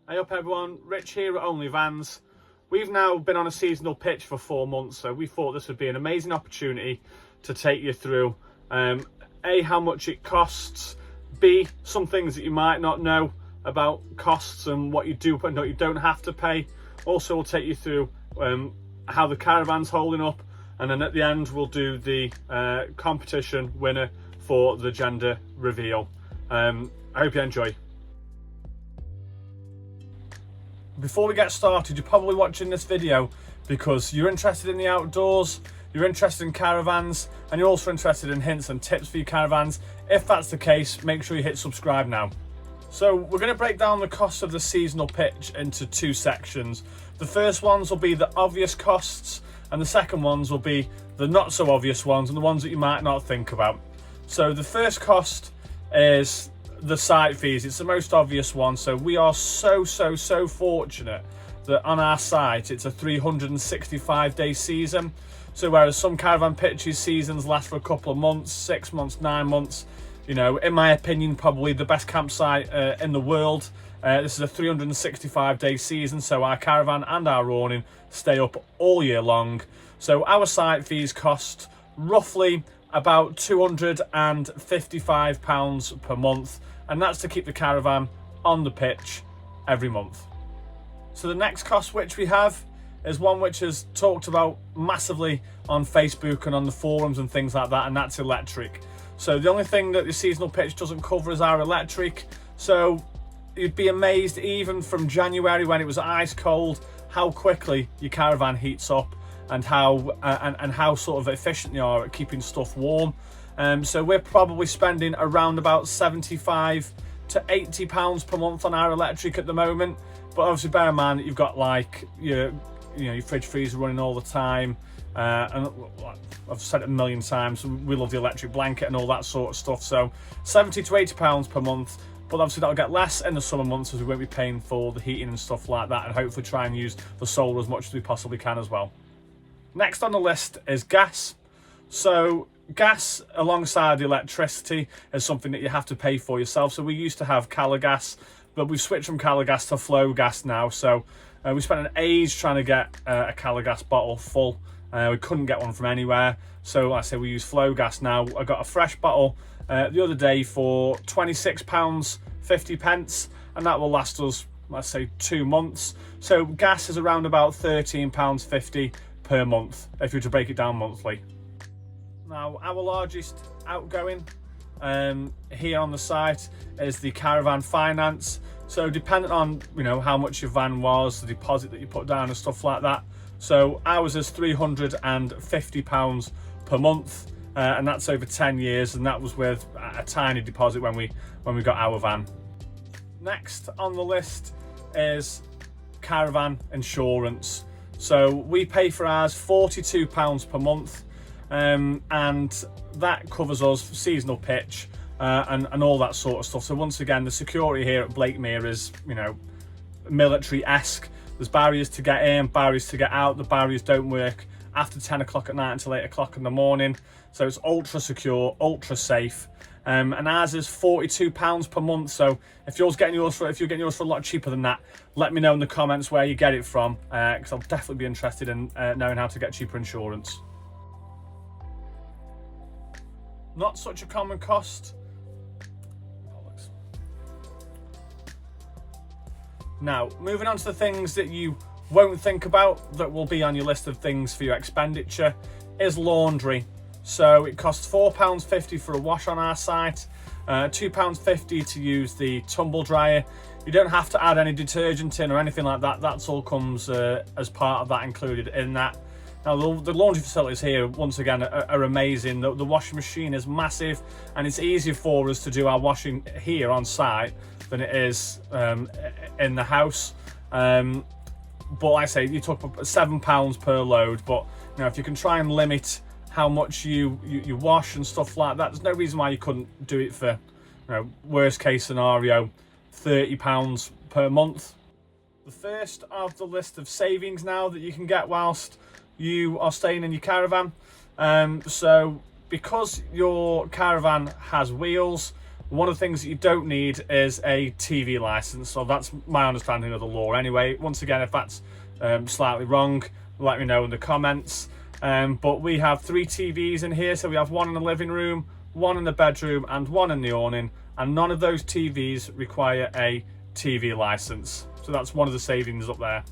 Hey up everyone, Rich here at Only Vans. We've now been on a seasonal pitch for 4 months, so we thought this would be an amazing opportunity to take you through A, how much it costs, B, some things that you might not know about costs and what you do and what you don't have to pay. Also, we'll take you through how the caravan's holding up, and then at the end we'll do the competition winner for the gender reveal. I hope you enjoy. Before we get started, you're probably watching this video because you're interested in the outdoors, you're interested in caravans, and you're also interested in hints and tips for your caravans. If that's the case, make sure you hit subscribe now. So we're going to break down the cost of the seasonal pitch into 2 sections. The first ones will be the obvious costs, and the second ones will be the not so obvious ones and the ones that you might not think about. So the first cost is the site fees. It's the most obvious one. So we are so fortunate that on our site it's a 365-day season. So whereas some caravan pitches seasons last for a couple of months, 6 months, 9 months, you know, in my opinion, probably the best campsite in the world. This is a 365-day season, so our caravan and our awning stay up all year long. So our site fees cost roughly about £255 per month, and that's to keep the caravan on the pitch every month. So the next cost which we have is one which is talked about massively on Facebook and on the forums and things like that, and that's electric. So the only thing that the seasonal pitch doesn't cover is our electric. So you'd be amazed, even from January when it was ice cold, how quickly your caravan heats up and how sort of efficient you are at keeping stuff warm. So we're probably spending around about £75 to £80 per month on our electric at the moment. But obviously bear in mind that you've got like your fridge freezer running all the time. And I've said it a million times, we love the electric blanket and all that sort of stuff. So £70 to £80 per month. But obviously that'll get less in the summer months as we won't be paying for the heating and stuff like that, and hopefully try and use the solar as much as we possibly can as well. Next on the list is gas. So gas alongside the electricity is something that you have to pay for yourself. So we used to have Calagas, but we've switched from Calagas to flow gas now. So we spent an age trying to get a Calagas bottle full. We couldn't get one from anywhere. So like I say, we use flow gas now. I got a fresh bottle the other day for £26.50, and that will last us, let's say, 2 months. So gas is around about £13.50 per month if you were to break it down monthly. Now our largest outgoing here on the site is the caravan finance. So depending on how much your van was, the deposit that you put down and stuff like that. So ours is £350 per month, and that's over 10 years, and that was with a tiny deposit when we got our van. Next on the list is caravan insurance. So we pay for ours £42 per month, and that covers us for seasonal pitch and all that sort of stuff. So once again, the security here at Blakemere is military-esque. There's barriers to get in, barriers to get out. The barriers don't work after 10 o'clock at night until 8 o'clock in the morning. So it's ultra secure, ultra safe. And ours is £42 per month. So if you're getting yours for a lot cheaper than that, let me know in the comments where you get it from, because I'll definitely be interested in knowing how to get cheaper insurance. Not such a common cost. Now, moving on to the things that you won't think about that will be on your list of things for your expenditure is laundry. So it costs £4.50 for a wash on our site, £2.50 to use the tumble dryer. You don't have to add any detergent in or anything like that. That's all comes as part of that, included in that. Now the laundry facilities here, once again, are amazing. The washing machine is massive, and it's easier for us to do our washing here on site than it is in the house. But like I say, you talk about £7 per load. But if you can try and limit how much you wash and stuff like that, there's no reason why you couldn't do it for, worst case scenario, £30 per month. The first of the list of savings now that you can get whilst you are staying in your caravan. So because your caravan has wheels, One of the things that you don't need is a TV license. So that's my understanding of the law anyway. Once again, if that's slightly wrong, let me know in the comments. But we have 3 TVs in here. So we have one in the living room, one in the bedroom, and one in the awning. And none of those TVs require a TV license. So that's one of the savings up there.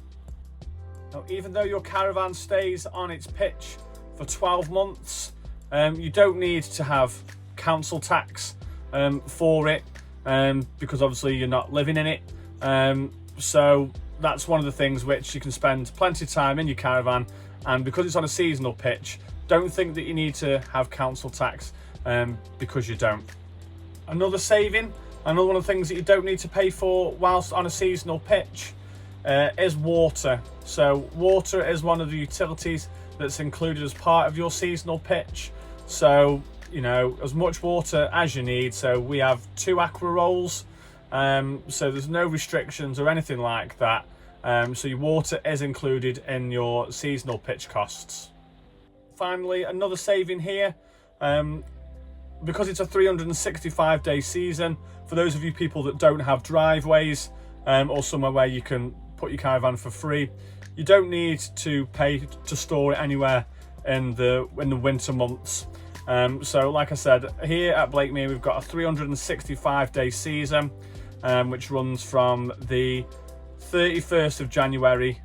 Now, even though your caravan stays on its pitch for 12 months, you don't need to have council tax for it, because obviously you're not living in it. So that's one of the things which you can spend plenty of time in your caravan, and because it's on a seasonal pitch, don't think that you need to have council tax, because you don't. Another saving, another one of the things that you don't need to pay for whilst on a seasonal pitch is water. So water is one of the utilities that's included as part of your seasonal pitch. So, you know, as much water as you need. So we have 2 aqua rolls, so there's no restrictions or anything like that. So your water is included in your seasonal pitch costs. Finally, another saving here, because it's a 365-day season, for those of you people that don't have driveways or somewhere where you can put your caravan for free, you don't need to pay to store it anywhere in the winter months. So like I said, here at Blakemere we've got a 365-day season, which runs from the 31st of January,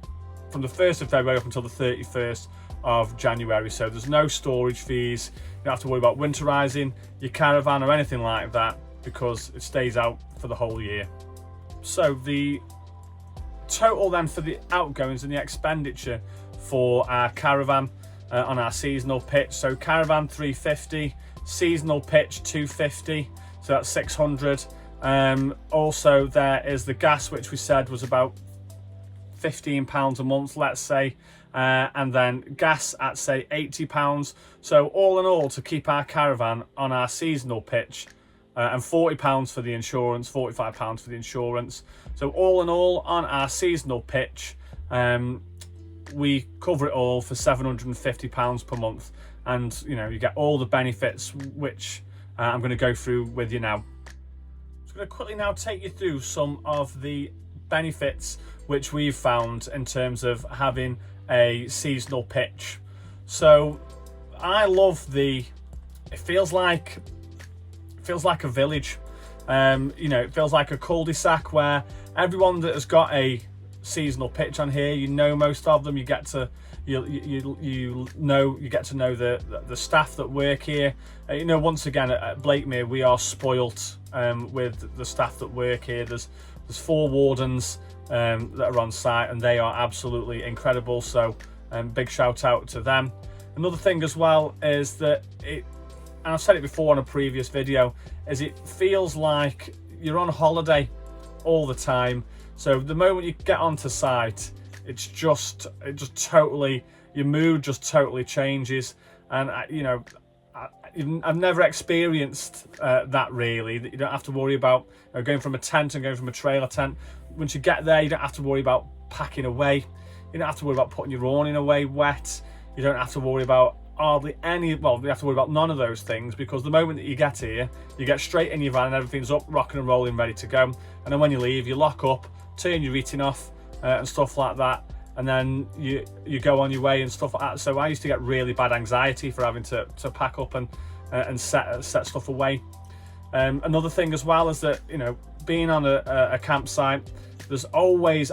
from the 1st of February up until the 31st of January. So there's no storage fees, you don't have to worry about winterizing your caravan or anything like that, because it stays out for the whole year. So the total then for the outgoings and the expenditure for our caravan on our seasonal pitch. So caravan 350, seasonal pitch 250, so that's 600. Also there is the gas, which we said was about £15 a month, let's say, and then gas at say £80. So all in all, to keep our caravan on our seasonal pitch, and £40 for the insurance, £45 for the insurance. So all in all, on our seasonal pitch, we cover it all for £750 per month, and you know, you get all the benefits which I'm going to go through with you now. I'm just going to quickly now take you through some of the benefits which we've found in terms of having a seasonal pitch. So I love it feels like a village. You know, it feels like a cul-de-sac where everyone that has got a seasonal pitch on here, you know most of them. You get to know the staff that work here. You know, once again at Blakemere we are spoilt with the staff that work here. There's 4 wardens that are on site, and they are absolutely incredible. So big shout out to them. Another thing as well is that and I've said it before on a previous video, is it feels like you're on holiday all the time. So the moment you get onto site, it just totally, your mood just totally changes. And you know, I've never experienced that really. That you don't have to worry about going from a tent and going from a trailer tent. Once you get there, you don't have to worry about packing away. You don't have to worry about putting your awning away wet. You don't have to worry about hardly any, well, you have to worry about none of those things, because the moment that you get here, you get straight in your van and everything's up, rocking and rolling, ready to go. And then when you leave, you lock up, turn your heating off and stuff like that, and then you go on your way and stuff like that. So I used to get really bad anxiety for having to pack up and set stuff away. Another thing as well is that, you know, being on a campsite, there's always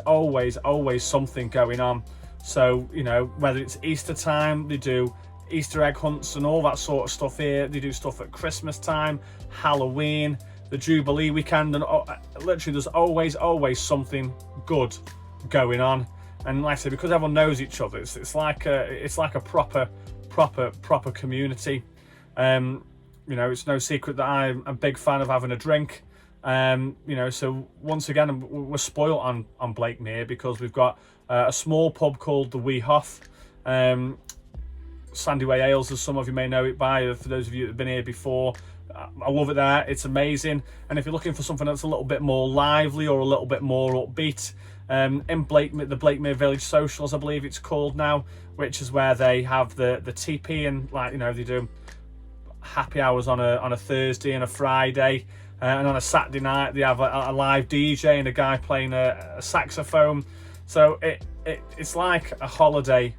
something going on. So, you know, whether it's Easter time, they do Easter egg hunts and all that sort of stuff here. They do stuff at Christmas time, Halloween, the Jubilee weekend, and literally there's always something good going on. And like I said, because everyone knows each other, it's like a proper community. You know, it's no secret that I'm a big fan of having a drink. You know, so once again, we're spoiled on Blakemere, because we've got a small pub called the Wee Hoff, Sandyway Ales, as some of you may know it by, for those of you that have been here before. I love it there, it's amazing. And if you're looking for something that's a little bit more lively or a little bit more upbeat, in Blakemere, the Blakemere Village Socials, I believe it's called now, which is where they have the TP, and like, you know, they do happy hours on a Thursday and a Friday. and on a Saturday night they have a live DJ and a guy playing a saxophone. So it's like a holiday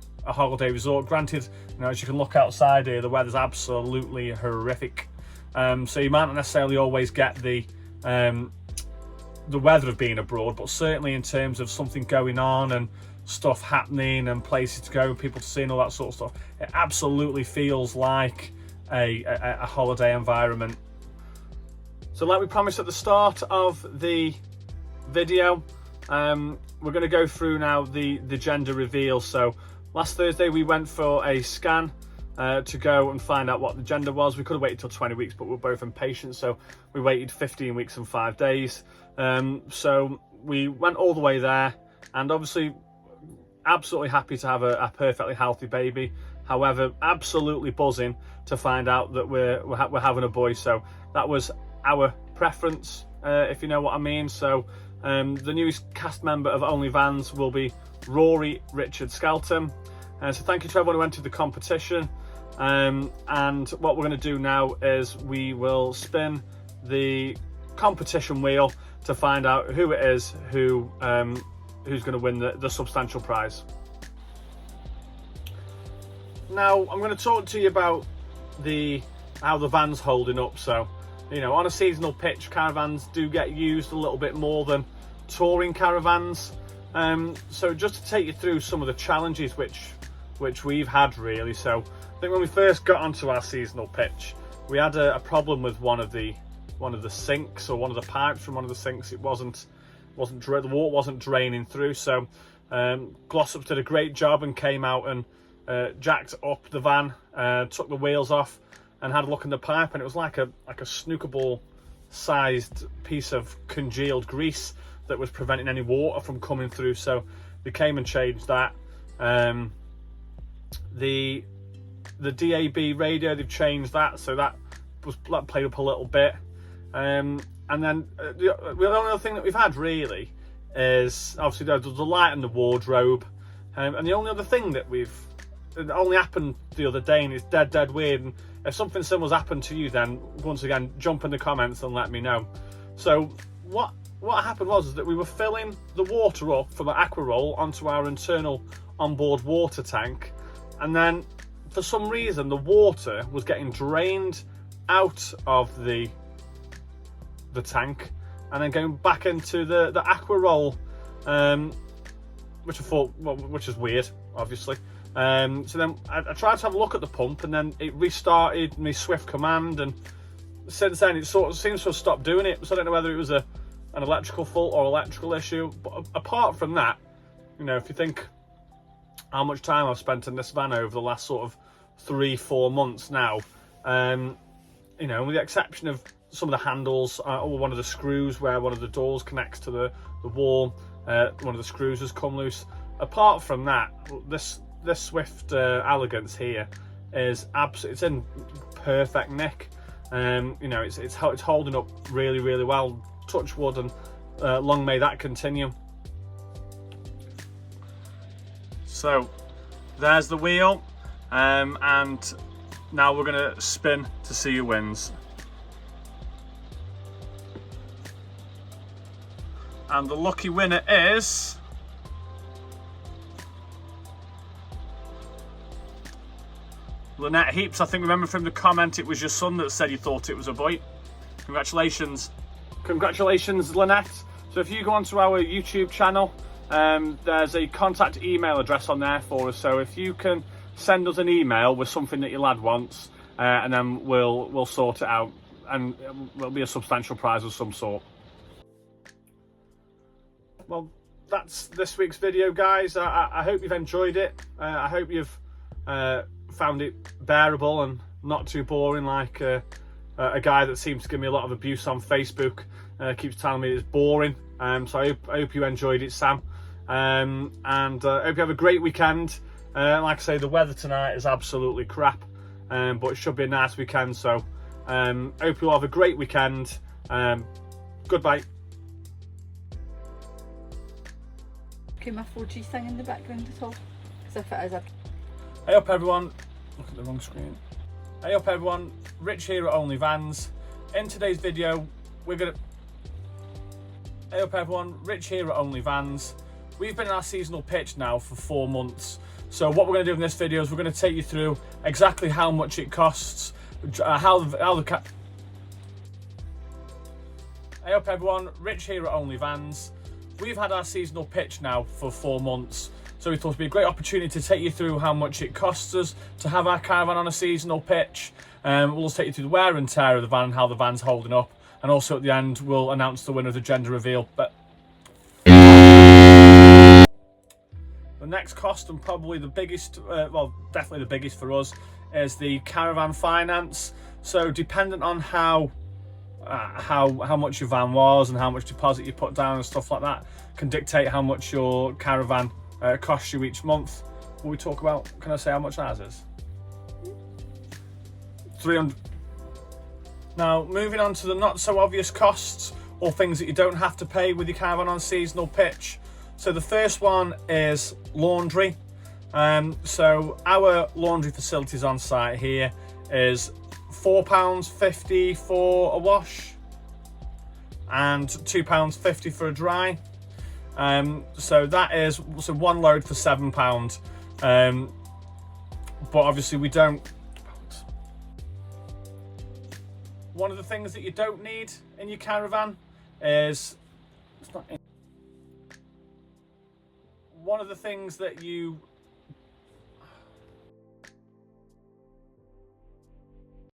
resort. Granted, you know, as you can look outside here, the weather's absolutely horrific. So you might not necessarily always get the weather of being abroad, but certainly in terms of something going on and stuff happening and places to go, people to see and all that sort of stuff, it absolutely feels like a holiday environment. So like we promised at the start of the video, we're going to go through now the gender reveal. So last Thursday we went for a scan to go and find out what the gender was. We could have waited till 20 weeks, but we were both impatient, so we waited 15 weeks and 5 days. So we went all the way there, and obviously absolutely happy to have a perfectly healthy baby. However, absolutely buzzing to find out that we're having a boy. So that was our preference, if you know what I mean. So the newest cast member of OnlyVans will be Rory Richard Skelton. So thank you to everyone who entered the competition. And what we're going to do now is we will spin the competition wheel to find out who it is who's going to win the substantial prize. Now I'm going to talk to you about how the van's holding up. So, you know, on a seasonal pitch, caravans do get used a little bit more than touring caravans. So just to take you through some of the challenges which we've had really. So I think when we first got onto our seasonal pitch, we had a problem with one of the sinks, or one of the pipes from one of the sinks. The water wasn't draining through. So Glossups did a great job and came out and jacked up the van, took the wheels off, and had a look in the pipe, and it was like a snooker ball sized piece of congealed grease that was preventing any water from coming through. So they came and changed that. The DAB radio, they've changed that, so that played up a little bit. And then the only other thing that we've had really is obviously there's the light and the wardrobe. And the only other thing that it only happened the other day, and it's dead weird. And if something similar's happened to you, then once again, jump in the comments and let me know. So what happened was that we were filling the water up from the aqua roll onto our internal onboard water tank, and then for some reason the water was getting drained out of the tank and then going back into the aqua roll, which I thought, which is weird, obviously. So then I tried to have a look at the pump, and then it restarted me swift command, and since then it sort of seems to have stopped doing it. So I don't know whether it was an electrical fault or electrical issue. But apart from that, you know, if you think how much time I've spent in this van over the last sort of 3-4 months now, you know, with the exception of some of the handles, or one of the screws where one of the doors connects to the wall, one of the screws has come loose. Apart from that, this Swift Elegance here is absolutely, it's in perfect nick. You know, it's holding up really well. Touch wood, and long may that continue. So there's the wheel, and now we're going to spin to see who wins. And the lucky winner is Lynette Heaps. I think, remember from the comment, it was your son that said you thought it was a boy. Congratulations. Congratulations, Lynette. So if you go onto our YouTube channel, there's a contact email address on there for us. So if you can send us an email with something that your lad wants, and then we'll sort it out, and it'll be a substantial prize of some sort. Well, that's this week's video, guys. I hope you've enjoyed it. I hope you've found it bearable and not too boring, like a guy that seems to give me a lot of abuse on Facebook keeps telling me it's boring. So I hope you enjoyed it, Sam. And I hope you have a great weekend. Like I say, the weather tonight is absolutely crap, but it should be a nice weekend. So hope you'll have a great weekend. Goodbye. My 4G thing in the background at all, because if it is, Hey up everyone, look at the wrong screen. Hey up everyone, Rich here at OnlyVans. In today's video, Hey up everyone, Rich here at Only Vans. We've been in our seasonal pitch now for 4 months. So what we're going to do in this video is we're going to take you through exactly how much it costs, Hey up everyone, Rich here at Only Vans. We've had our seasonal pitch now for 4 months. So we thought it'd be a great opportunity to take you through how much it costs us to have our caravan on a seasonal pitch. We'll also take you through the wear and tear of the van and how the van's holding up. And also at the end, we'll announce the winner of the gender reveal. But the next cost, and probably the biggest, well, definitely the biggest for us, is the caravan finance. So dependent on how much your van was and how much deposit you put down and stuff like that, can dictate how much your caravan costs you each month. Will we talk about, can I say how much ours is? 300. Now, moving on to the not so obvious costs or things that you don't have to pay with your caravan on seasonal pitch. So the first one is laundry. So our laundry facilities on site here is £4.50 for a wash and £2.50 for a dry. So that is one load for £7. But obviously we don't. One of the things that you don't need in your caravan is one of the things that you